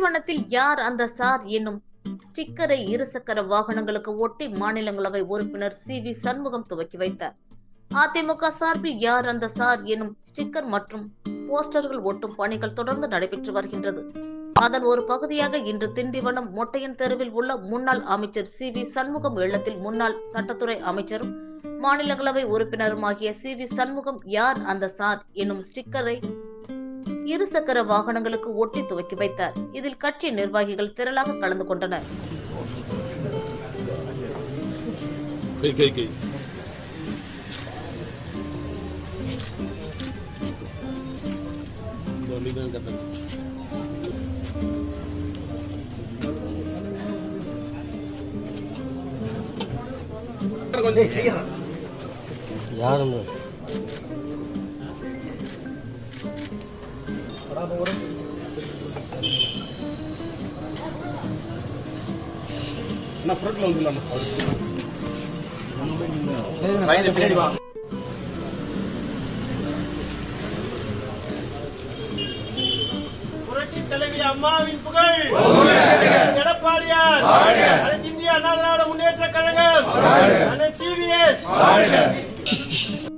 திண்டிவனத்தில் யார் அந்த சார் என்னும் ஸ்டிக்கரை இருசக்கர வாகனங்களுக்கு ஒட்டி மாநிலங்களவை உறுப்பினர் சி.வி. சண்முகம் துவக்கி வைத்தார். அதிமுக சார்பில் யார் அந்த சார் எனும் ஸ்டிக்கர் மற்றும் போஸ்டர்கள் ஒட்டும் பணிகள் தொடர்ந்து நடைபெற்று வருகின்றது. அதன் ஒரு பகுதியாக இன்று திண்டிவனம் மொட்டையன் தெருவில் உள்ள முன்னாள் அமைச்சர் சி.வி. சண்முகம் இல்லத்தில் முன்னாள் சட்டத்துறை அமைச்சரும் மாநிலங்களவை உறுப்பினருமாகிய சி.வி. சண்முகம் யார் அந்த சார் எனும் ஸ்டிக்கரை இருசக்கர வாகனங்களுக்கு ஒட்டி துவக்கி வைத்தார். இதில் கட்சி நிர்வாகிகள் திரளாக கலந்து கொண்டனர். புரட்சி தலைவி அம்மாவின் புகழ் எடப்பாடியார், அனைத்து இந்திய அண்ணா திராவிட முன்னேற்ற கழகம், சி.வி.எஸ்